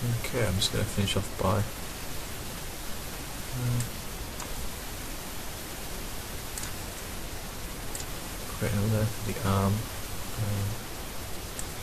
Okay, I'm just going to finish off by creating a layer for the arm.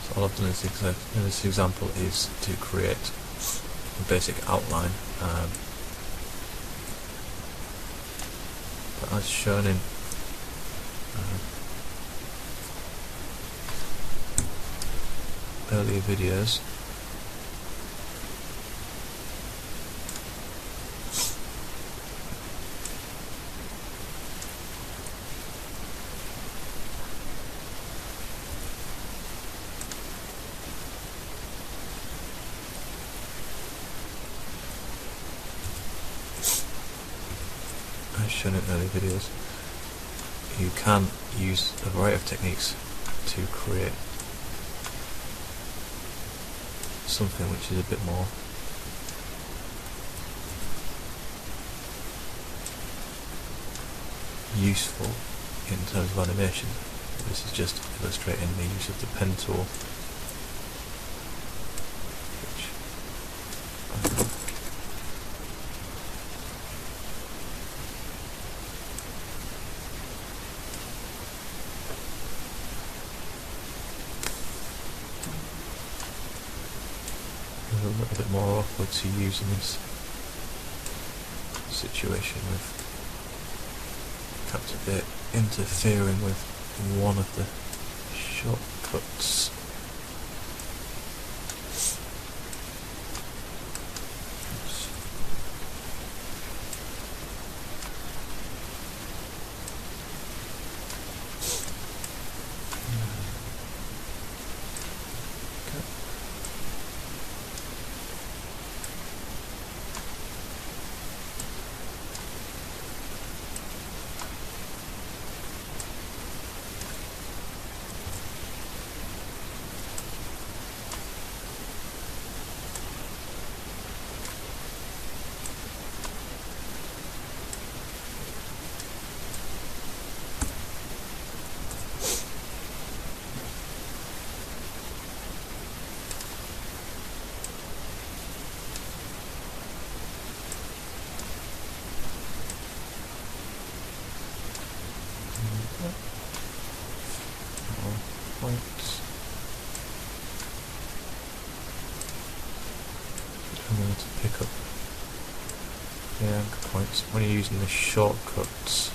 So all I've done in this example is to create a basic outline, but as shown in earlier videos, you can use a variety of techniques to create something which is a bit more useful in terms of animation. This is just illustrating the use of the pen tool, which is a little bit more awkward to use in this situation with Captivate interfering with one of the shortcuts. Points. I'm going to pick up the anchor points. When you're using the shortcuts,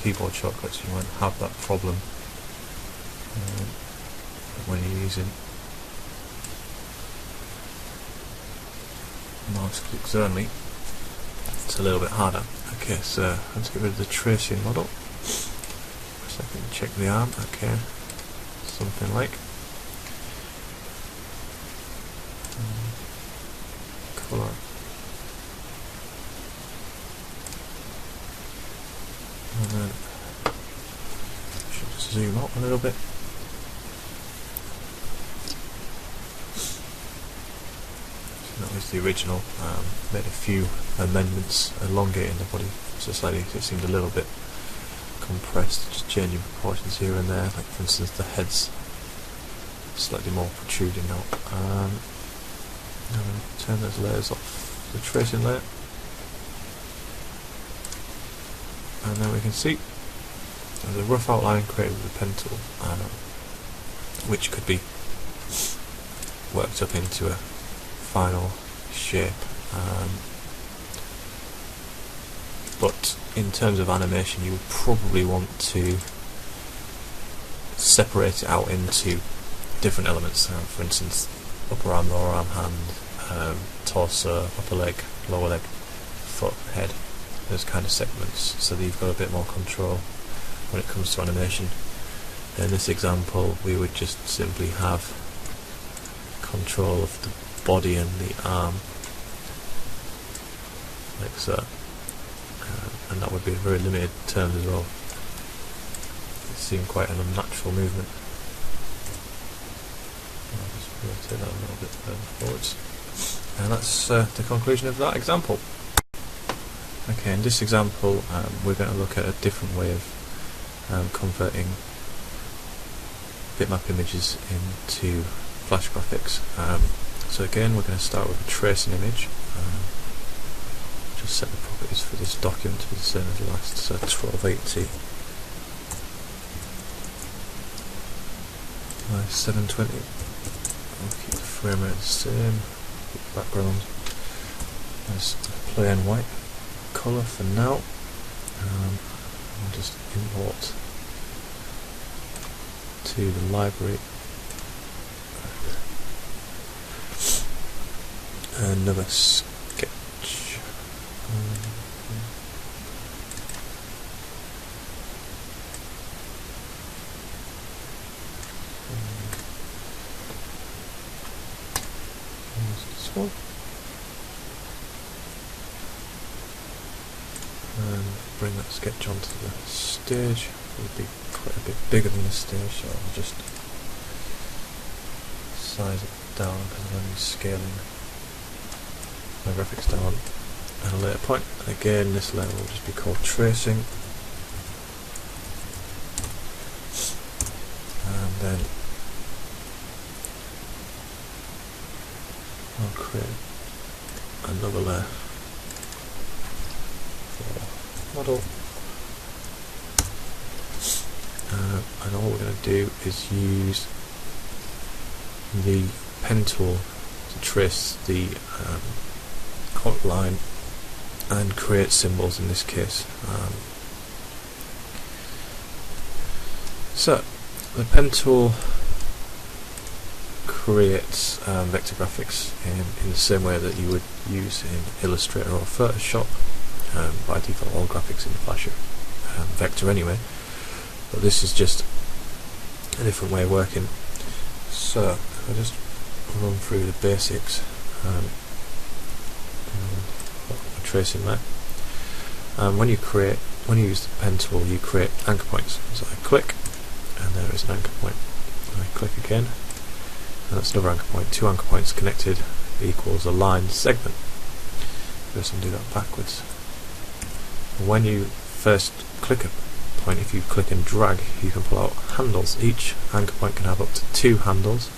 keyboard shortcuts, you won't have that problem. But when you're using mouse clicks only, it's a little bit harder. Okay, so let's get rid of the tracing model. So I can check the arm. Okay. Something like colour, and then I should just zoom out a little bit. So that was the original. Made a few amendments, elongating the body so slightly, so it seemed a little bit compressed, just changing proportions here and there, like for instance the head's slightly more protruding now. I'm going to turn those layers off, the tracing layer, and then we can see there's a rough outline created with the pen tool, which could be worked up into a final shape. But in terms of animation, you would probably want to separate it out into different elements. For instance, upper arm, lower arm, hand, torso, upper leg, lower leg, foot, head, those kind of segments, so that you've got a bit more control when it comes to animation. In this example, we would just simply have control of the body and the arm, like so. And that would be in very limited terms as well. It seemed quite an unnatural movement. I'll just rotate that a little bit further forwards. And that's the conclusion of that example. Okay, in this example we're going to look at a different way of converting bitmap images into Flash graphics. So again, we're going to start with a tracing image. Just set the properties for this document to be the same as the last, so 1280 by 720. I'll keep the frame rate the same, keep the background as plain white colour for now. I'll just import to the library another sketch. This one. And bring that sketch onto the stage. It will be quite a bit bigger than the stage, so I'll just size it down because I'm only scaling my graphics down at a later point. And again, this layer will just be called tracing. And then I'll create another layer for model. And all we're going to do is use the pen tool to trace the outline and create symbols in this case. So the pen tool creates vector graphics in the same way that you would use in Illustrator or Photoshop. By default, all graphics in Flash are vector anyway, but this is just a different way of working. So if I just run through the basics, tracing there. When you use the pen tool, you create anchor points. So I click, and there is an anchor point. And I click again, and that's another anchor point. 2 anchor points connected equals a line segment. First, I'll do that backwards. When you first click a point, if you click and drag, you can pull out handles. Each anchor point can have up to 2 handles.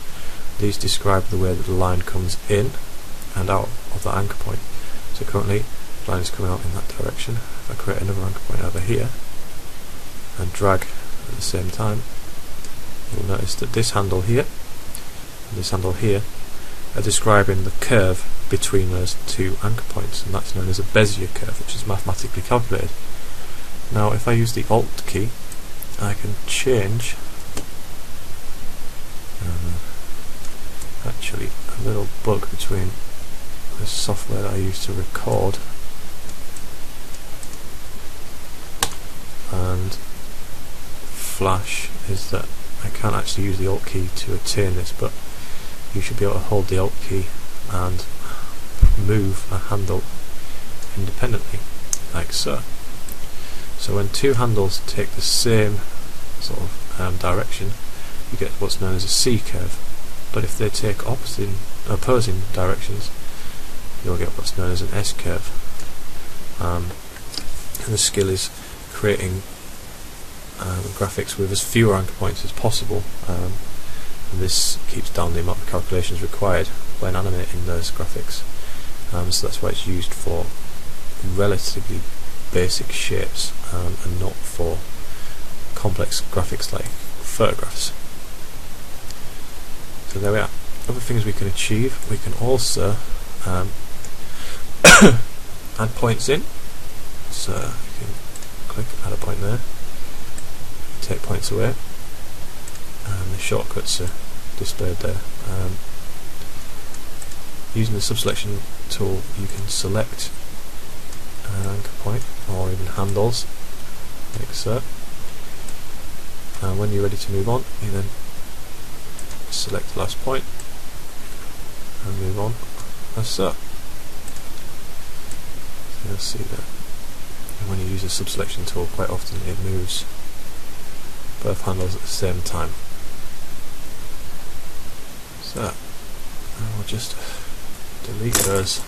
These describe the way that the line comes in and out of that anchor point. So currently, the line is coming out in that direction. If I create another anchor point over here and drag at the same time, you'll notice that this handle here and this handle here are describing the curve between those 2 anchor points, and that's known as a Bezier curve, which is mathematically calculated. Now if I use the Alt key, I can change actually a little bug between the software that I use to record and Flash is that I can't actually use the Alt key to attain this, but you should be able to hold the Alt key and move a handle independently, like so. So when 2 handles take the same sort of direction, you get what's known as a C curve. But if they take opposing directions, you'll get what's known as an S curve. And the skill is creating graphics with as fewer anchor points as possible. And this keeps down the amount of calculations required when animating those graphics. So that's why it's used for relatively basic shapes and not for complex graphics like photographs. So there we are. Other things we can achieve, we can also add points in. So you can click add a point there, take points away, and the shortcuts are displayed there. Using the subselection tool, you can select an anchor point or even handles, like so. And when you're ready to move on, you then select the last point and move on as so. So you'll see that when you use the subselection tool, quite often it moves both handles at the same time. So I'll just delete those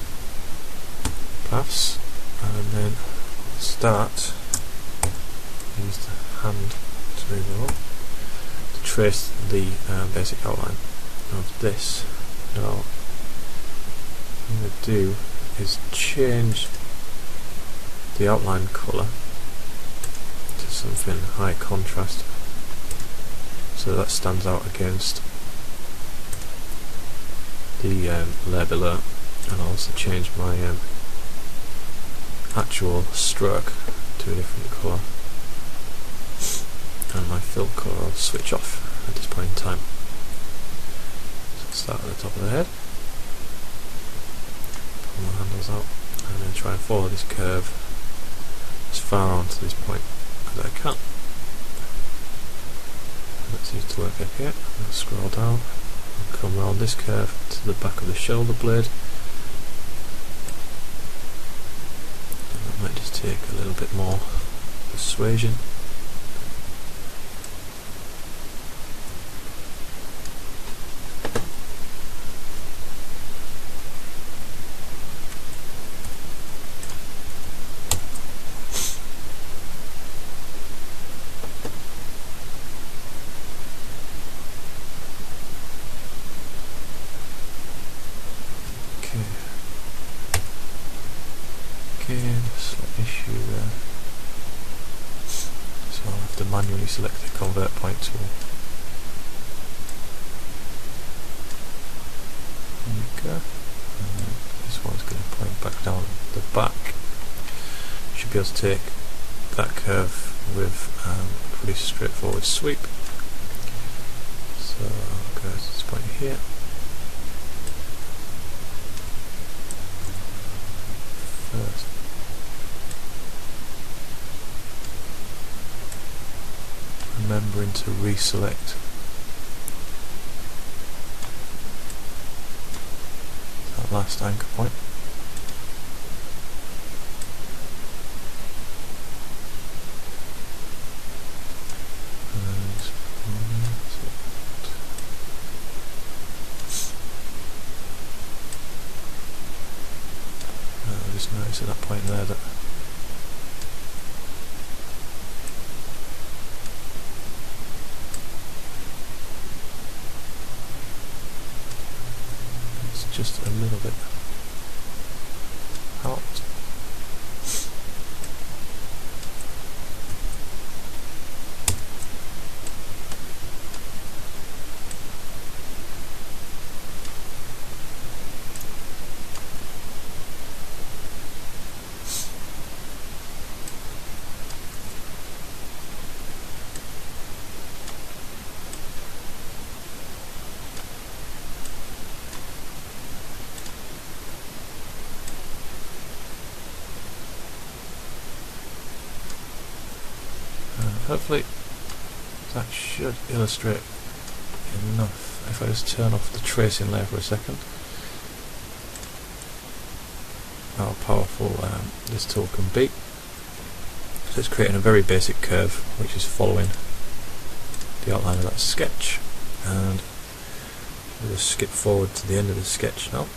paths and then start, use the hand to move along to trace the basic outline of this. Now I'm going to do is change the outline colour to something high contrast so that stands out against the layer below, and I'll also change my actual stroke to a different colour, and my fill colour I'll switch off at this point in time. So I'll start at the top of the head, pull my handles out, and then try and follow this curve as far on to this point as I can. That seems to work okay. I'll scroll down and come around this curve to the back of the shoulder blade. And that might just take a little bit more persuasion. Slight issue there, so I'll have to manually select the convert point tool. There we go. And this one's going to point back down the back. Should be able to take that curve with a pretty straightforward sweep. So I'll go to this point here. First, remembering to reselect that last anchor point. I just noticed at that point there that just a little bit out. Hopefully that should illustrate enough. If I just turn off the tracing layer for a second, how powerful this tool can be. So it's creating a very basic curve which is following the outline of that sketch, and we'll just skip forward to the end of the sketch now.